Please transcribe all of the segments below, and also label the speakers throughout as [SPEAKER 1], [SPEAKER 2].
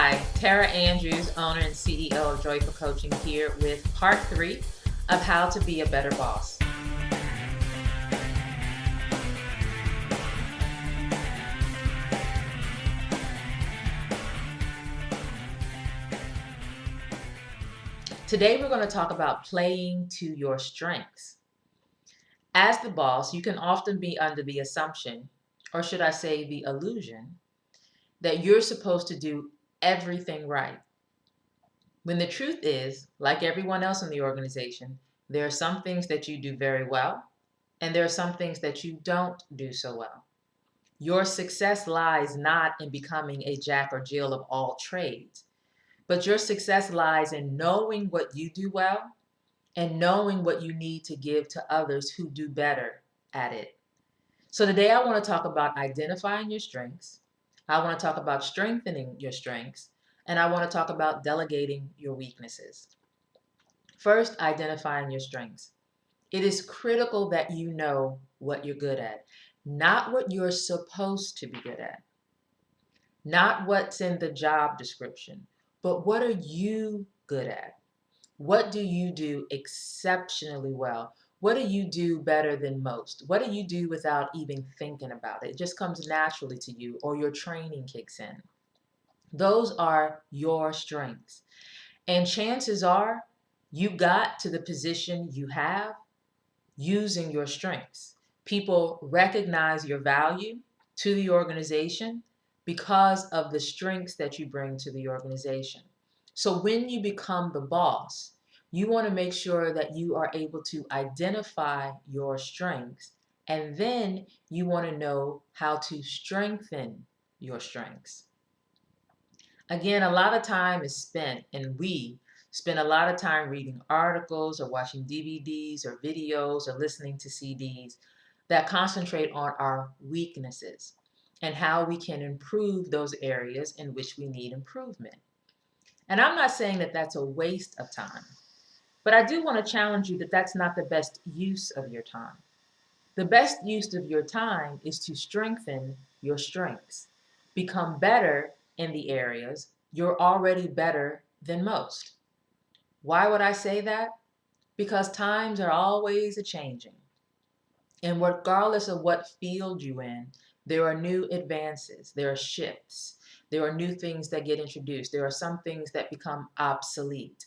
[SPEAKER 1] Hi, Tara Andrews, owner and CEO of Joyful Coaching, here with part 3 of how to be a better boss. Today we're going to talk about playing to your strengths. As the boss, you can often be under the assumption, or should I say the illusion, that you're supposed to do everything right. When the truth is, like everyone else in the organization, there are some things that you do very well, and there are some things that you don't do so well. Your success lies not in becoming a Jack or Jill of all trades, but your success lies in knowing what you do well and knowing what you need to give to others who do better at it. So today I want to talk about identifying your strengths. I want to talk about strengthening your strengths, and I want to talk about delegating your weaknesses. First, identifying your strengths. It is critical that you know what you're good at, not what you're supposed to be good at, not what's in the job description, but what are you good at? What do you do exceptionally well? What do you do better than most? What do you do without even thinking about it? It just comes naturally to you, or your training kicks in. Those are your strengths. And chances are you got to the position you have using your strengths. People recognize your value to the organization because of the strengths that you bring to the organization. So when you become the boss, you want to make sure that you are able to identify your strengths, and then you want to know how to strengthen your strengths. Again, a lot of time is spent, and we spend a lot of time reading articles or watching DVDs or videos or listening to CDs that concentrate on our weaknesses and how we can improve those areas in which we need improvement. And I'm not saying that that's a waste of time, but I do want to challenge you that that's not the best use of your time. The best use of your time is to strengthen your strengths, become better in the areas you're already better than most. Why would I say that? Because times are always a changing. And regardless of what field you're in, there are new advances, there are shifts, there are new things that get introduced, there are some things that become obsolete.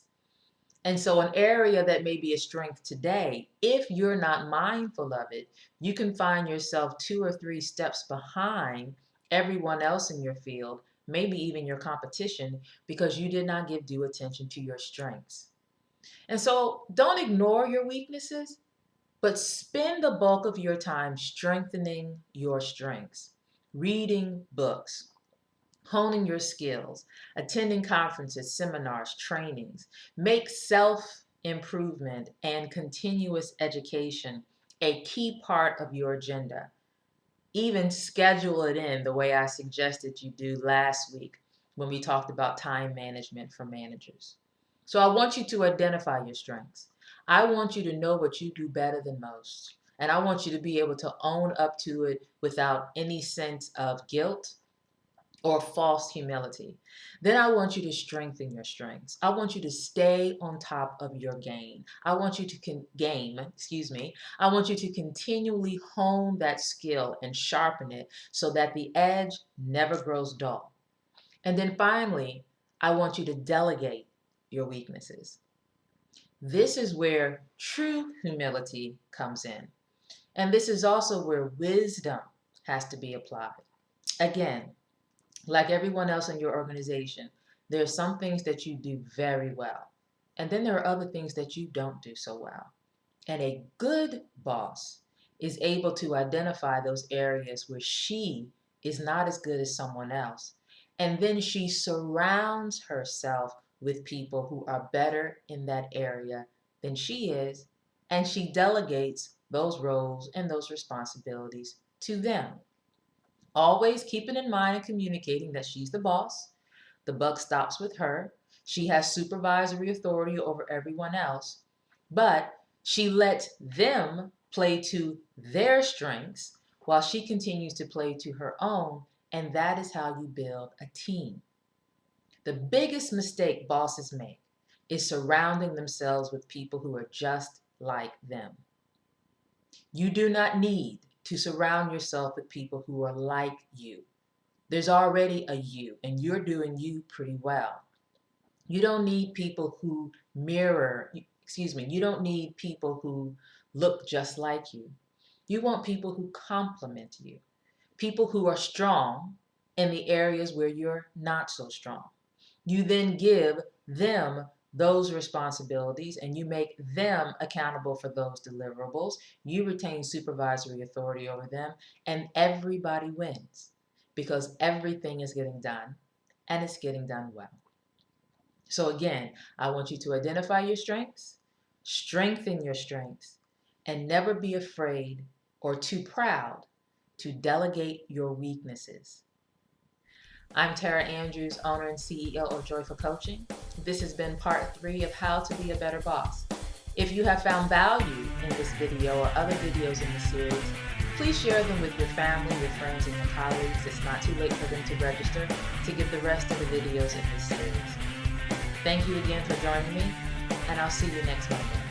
[SPEAKER 1] And so, an area that may be a strength today, if you're not mindful of it, you can find yourself 2 or 3 steps behind everyone else in your field, maybe even your competition, because you did not give due attention to your strengths. And so, don't ignore your weaknesses, but spend the bulk of your time strengthening your strengths, reading books, honing your skills, attending conferences, seminars, trainings. Make self improvement and continuous education a key part of your agenda. Even schedule it in the way I suggested you do last week when we talked about time management for managers. So I want you to identify your strengths. I want you to know what you do better than most. And I want you to be able to own up to it without any sense of guilt or false humility. Then I want you to strengthen your strengths. I want you to stay on top of your game. I want you to I want you to continually hone that skill and sharpen it so that the edge never grows dull. And then finally, I want you to delegate your weaknesses. This is where true humility comes in. And this is also where wisdom has to be applied. Again, like everyone else in your organization, there are some things that you do very well. And then there are other things that you don't do so well. And a good boss is able to identify those areas where she is not as good as someone else. And then she surrounds herself with people who are better in that area than she is. And she delegates those roles and those responsibilities to them. Always keeping in mind and communicating that she's the boss. The buck stops with her. She has supervisory authority over everyone else, but she lets them play to their strengths while she continues to play to her own, and that is how you build a team. The biggest mistake bosses make is surrounding themselves with people who are just like them. You do not need to surround yourself with people who are like you. There's already a you, and you're doing you pretty well. You don't need people who you don't need people who look just like you. You want people who complement you, people who are strong in the areas where you're not so strong. You then give them those responsibilities and you make them accountable for those deliverables. You retain supervisory authority over them, and everybody wins because everything is getting done and it's getting done well. So, again, I want you to identify your strengths, strengthen your strengths, and never be afraid or too proud to delegate your weaknesses. I'm Tara Andrews, owner and CEO of Joyful Coaching. This has been part 3 of How to Be a Better Boss. If you have found value in this video or other videos in the series, please share them with your family, your friends, and your colleagues. It's not too late for them to register to get the rest of the videos in this series. Thank you again for joining me, and I'll see you next Monday.